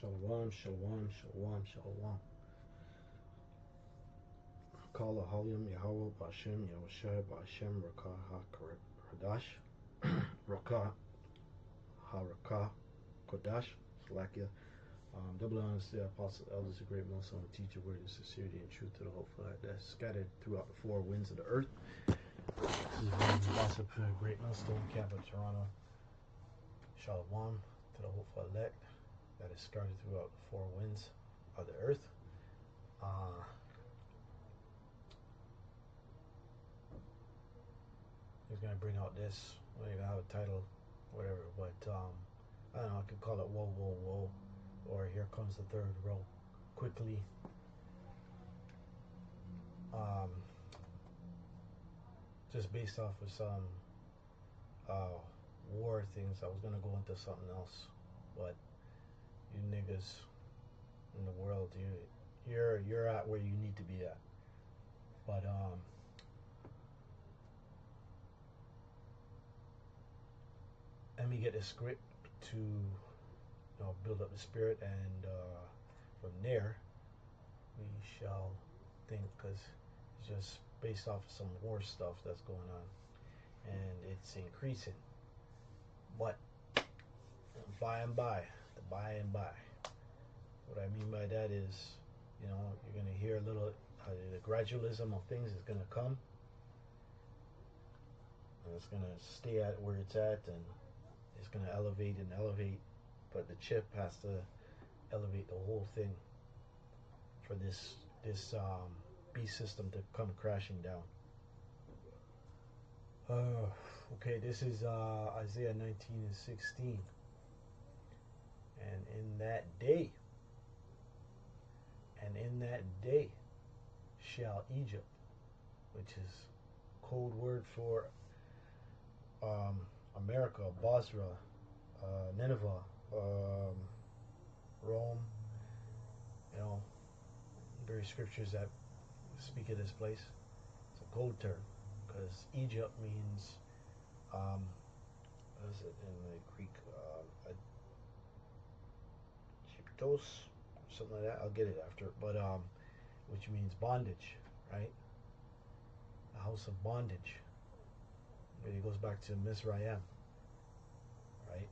Shalom, shalom, shalom, shalom. Kala Halyam Yahweh Bashem Yahushua Bashem Rakah HaKodash Rakah HaRakah Kodash Salakia. Double honors to the apostles, elders, the great Muslim teacher, word of sincerity and truth to the hopeful that's scattered throughout the four winds of the earth. This is gossip for the great Millstone Camp of Toronto. Shalom to the hopeful elect that is scattered throughout the four winds of the earth. He's gonna bring out this. I don't even have a title, whatever. But I don't know. I could call it "Whoa, Whoa, Whoa," or "Here Comes the Third Row," quickly. Just based off of some war things. I was gonna go into something else, but you niggas in the world, you're at where you need to be at. But let me get a script to build up the spirit, and from there we shall think, because it's just based off of some war stuff that's going on, and it's increasing. But by and by, what I mean by that is, you're gonna hear a little the gradualism of things is gonna come, and it's gonna stay at where it's at, and it's gonna elevate and elevate, but the chip has to elevate the whole thing for this beast system to come crashing down. Okay, this is Isaiah 19:16, and in that day shall Egypt, which is code word for America, Basra, Nineveh, Rome, various scriptures that speak of this place. It's a code term, because Egypt means, what is it in the Greek? Egyptos, something like that. I'll get it after, but which means bondage, right? A house of bondage. It goes back to Mizraim, right?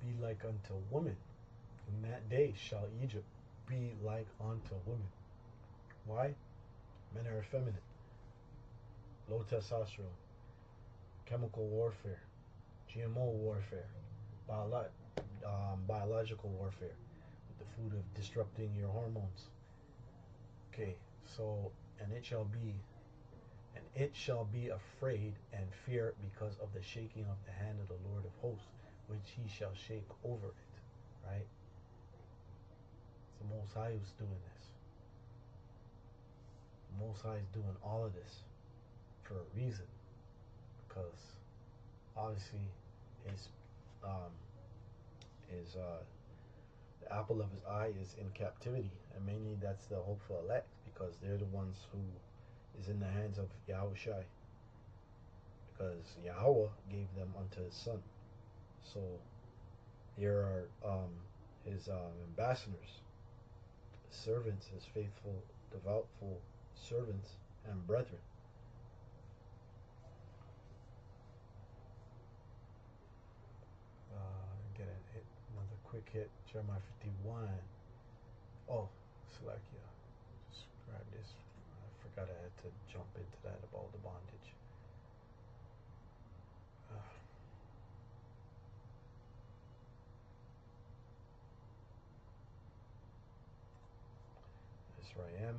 Be like unto woman. In that day shall Egypt be like unto women. Why? Men are effeminate, low testosterone, chemical warfare, GMO warfare, biological warfare, with the food of disrupting your hormones. Okay, so and it shall be afraid and fear because of the shaking of the hand of the Lord of hosts, which he shall shake over it. Right? It's the Most High who's doing this. The Most High is doing all of this for a reason, because obviously the apple of his eye is in captivity, and mainly that's the hopeful elect, because they're the ones who is in the hands of Yahushua, because Yahweh gave them unto his son. So there are his ambassadors, his servants, his faithful, devoutful servants and brethren. Get a hit, another quick hit. Jeremiah 51. Oh, Salakia. Just grab this. I forgot I had to jump into that about the bondage. That's where I am.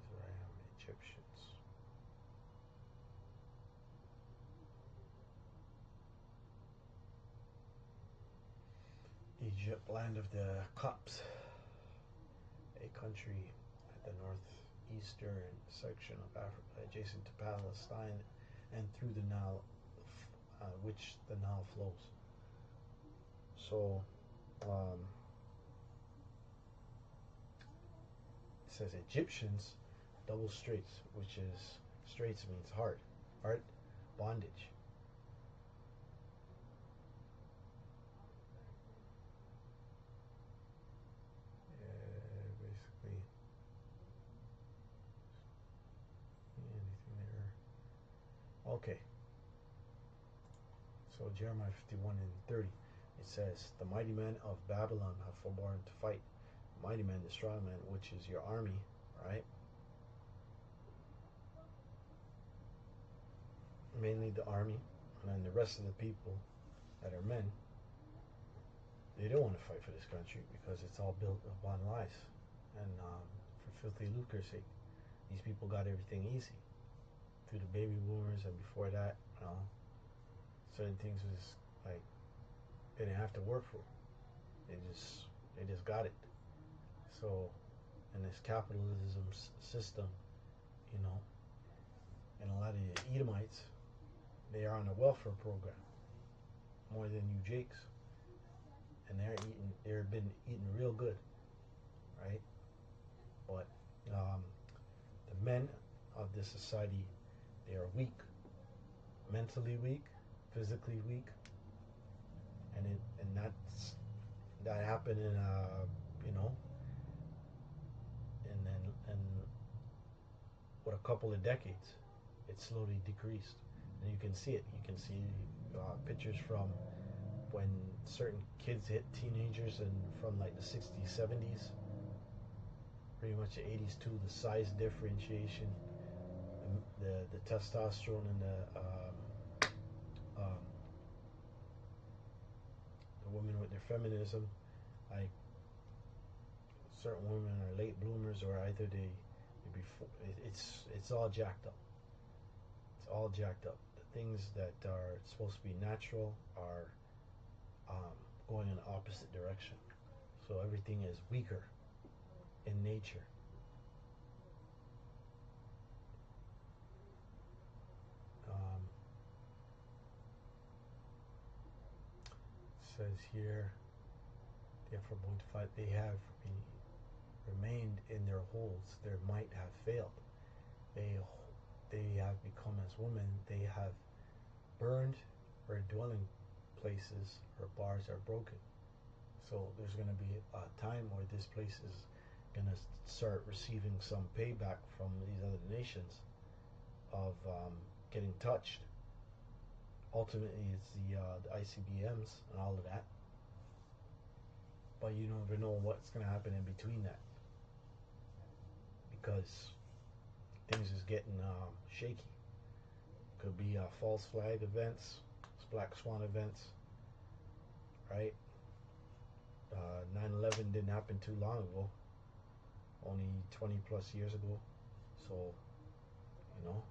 These are I am, Egyptians. Egypt, land of the Copts, a country at the northeastern section of Africa, adjacent to Palestine, and through the Nile, which the Nile flows. So, it says Egyptians, double straits, which is straits means heart, bondage, Okay. So Jeremiah 51 and 30, it says, "The mighty men of Babylon have forborne to fight. Mighty men, the strong men, which is your army," right? Mainly the army, and then the rest of the people that are men, they don't want to fight for this country because it's all built upon lies. And for filthy lucre's sake, these people got everything easy through the baby boomers, and before that, certain things was like they didn't have to work for. They just got it. So in this capitalism system, you know, and a lot of the Edomites, they are on a welfare program more than you Jakes, and they've been eating real good, right? But the men of this society, they are weak, mentally weak, physically weak, and that happened in you know, and with a couple of decades, it slowly decreased, and you can see it. You can see pictures from when certain kids hit teenagers, and from like the 60s, 70s, pretty much the 80s too. The size differentiation, the testosterone, and the women with their feminism, like certain women are late bloomers, or either they before it's all jacked up. It's all jacked up. The things that are supposed to be natural are going in the opposite direction. So everything is weaker in nature. Says here, therefore, they have remained in their holes. Their might have failed. They have become as women. They have burned her dwelling places. Her bars are broken. So there's going to be a time where this place is going to start receiving some payback from these other nations of getting touched. Ultimately, it's the ICBMs and all of that. But you never know what's going to happen in between that, because things is getting shaky. Could be false flag events, black swan events, right? 9/11 didn't happen too long ago, only 20 plus years ago. So, you know,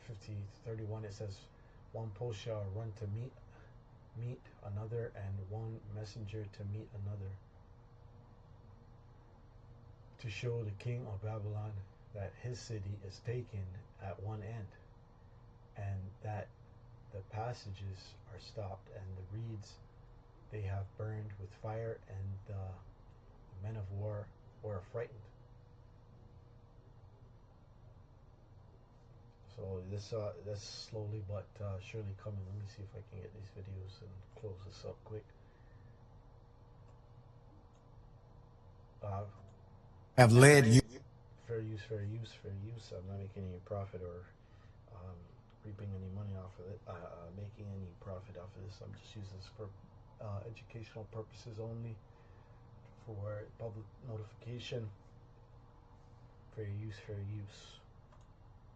50:31, it says, "One post shall run to meet another, and one messenger to meet another, to show the king of Babylon that his city is taken at one end, and that the passages are stopped, and the reeds they have burned with fire, and the men of war were frightened." So that's slowly but surely coming. Let me see if I can get these videos and close this up quick. Have led you. Fair use, fair use, fair use. I'm not making any profit or reaping any money off of it, making any profit off of this. I'm just using this for educational purposes only, for public notification. Fair use, fair use.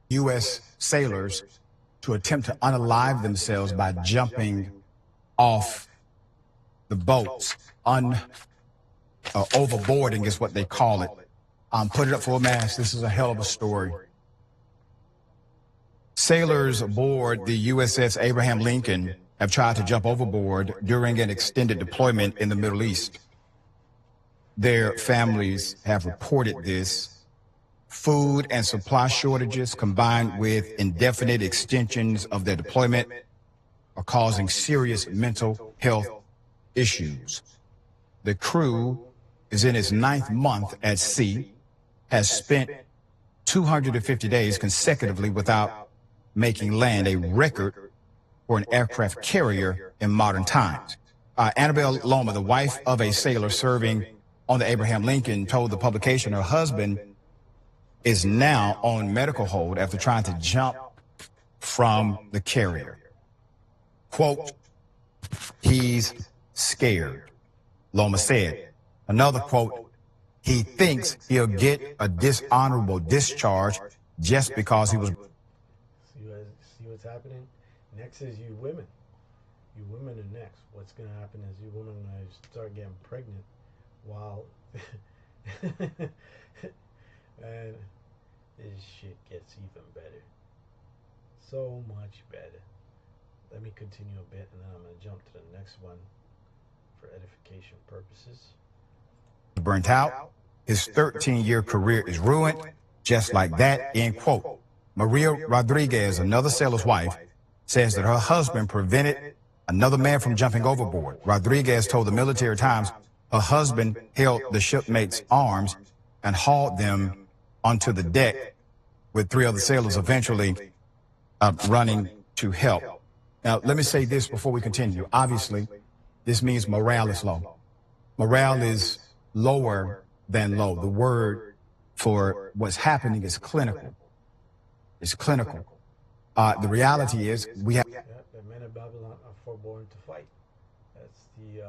U.S. sailors to attempt to unalive themselves by jumping off the boats, overboarding is what they call it. Put it up for a mass. This is a hell of a story. Sailors aboard the USS Abraham Lincoln have tried to jump overboard during an extended deployment in the Middle East. Their families have reported this. Food and supply shortages combined with indefinite extensions of their deployment are causing serious mental health issues. The crew is in its 9th month at sea, has spent 250 days consecutively without making land, a record for an aircraft carrier in modern times. Annabelle Loma, the wife of a sailor serving on the Abraham Lincoln, told the publication her husband is now on medical hold after trying to jump from the carrier. Quote, he's scared, Loma said. Another quote, he thinks he'll get a dishonorable discharge just because he was. See what's happening? Next is you women. You women are next. What's going to happen is you women start getting pregnant while and this shit gets even better. So much better. Let me continue a bit and then I'm going to jump to the next one for edification purposes. Burnt out. His 13-year career is ruined. Just like that, end quote. Maria Rodriguez, another sailor's wife, says that her husband prevented another man from jumping overboard. Rodriguez told the Military Times her husband held the shipmate's arms and hauled them onto the deck with 3 other sailors eventually running to help. Now, let me say this before we continue. Obviously, this means morale is low. Morale is lower than low. The word for what's happening is clinical. It's clinical. The reality is we have. Yeah, the men of Babylon are forborn to fight. That's the,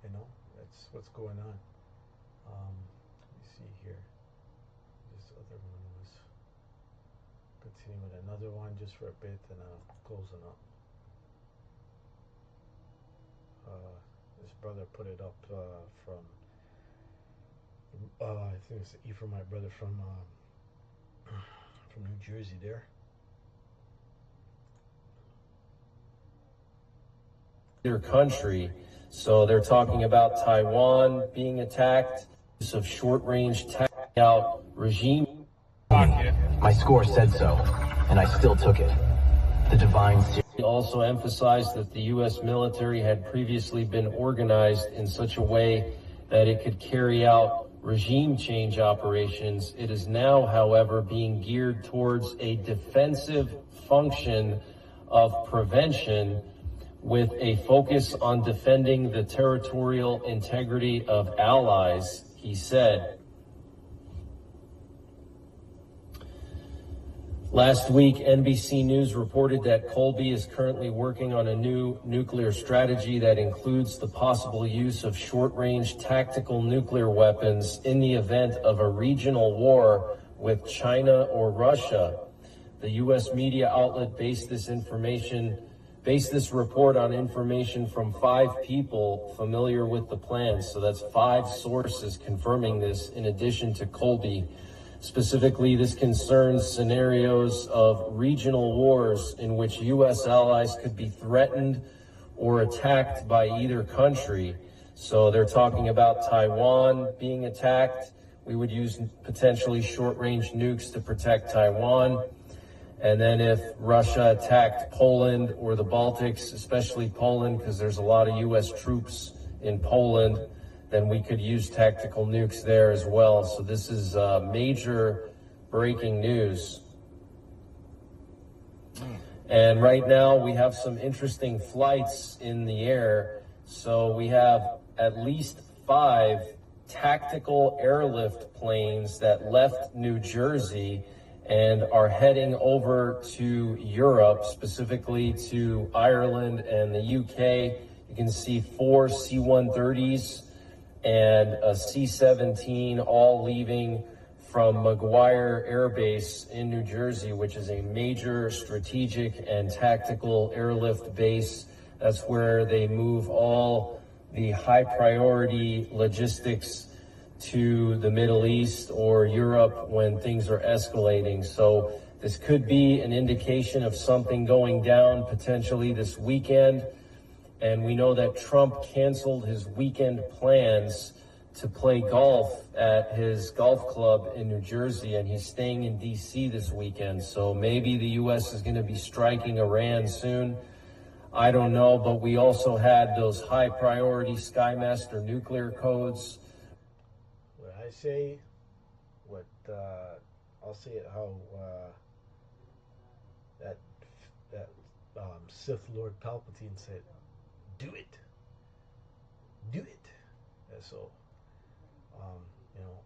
that's what's going on. Let me see here. This other one was continue with another one just for a bit and closing up. This brother put it up from. I think it's Ephraim, my brother from New Jersey there. Their country. So they're talking about Taiwan being attacked, use of short-range tactical regime. My score said so, and I still took it. The divine. He also emphasized that the U.S. military had previously been organized in such a way that it could carry out regime change operations. It is now, however, being geared towards a defensive function of prevention with a focus on defending the territorial integrity of allies, he said. Last week, NBC News reported that Colby is currently working on a new nuclear strategy that includes the possible use of short-range tactical nuclear weapons in the event of a regional war with China or Russia. The U.S. media outlet based this report on information from 5 people familiar with the plans. So that's 5 sources confirming this in addition to Colby. Specifically, this concerns scenarios of regional wars in which U.S. allies could be threatened or attacked by either country. So they're talking about Taiwan being attacked. We would use potentially short-range nukes to protect Taiwan. And then if Russia attacked Poland or the Baltics, especially Poland, because there's a lot of U.S. troops in Poland, then we could use tactical nukes there as well. So this is major breaking news. And right now we have some interesting flights in the air. So we have at least 5 tactical airlift planes that left New Jersey and are heading over to Europe, specifically to Ireland and the UK. You can see 4 C-130s and a C-17 all leaving from McGuire Air Base in New Jersey, which is a major strategic and tactical airlift base. That's where they move all the high priority logistics to the Middle East or Europe when things are escalating. So this could be an indication of something going down potentially this weekend. And we know that Trump canceled his weekend plans to play golf at his golf club in New Jersey, and he's staying in D.C. this weekend. So maybe the U.S. is going to be striking Iran soon. I don't know, but we also had those high priority Skymaster nuclear codes. What I say, what I'll say it how that Sith Lord Palpatine said, "Do it, do it." And so,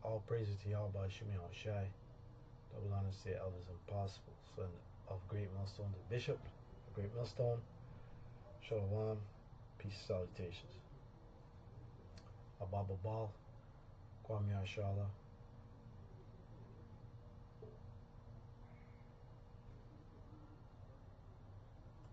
all praises to y'all by Shimmy Shai. Double honors to the elders and apostles, son of great millstone, the bishop, a great millstone. Shalom, peace, salutations. Ababa Bal, Kwame Ashala.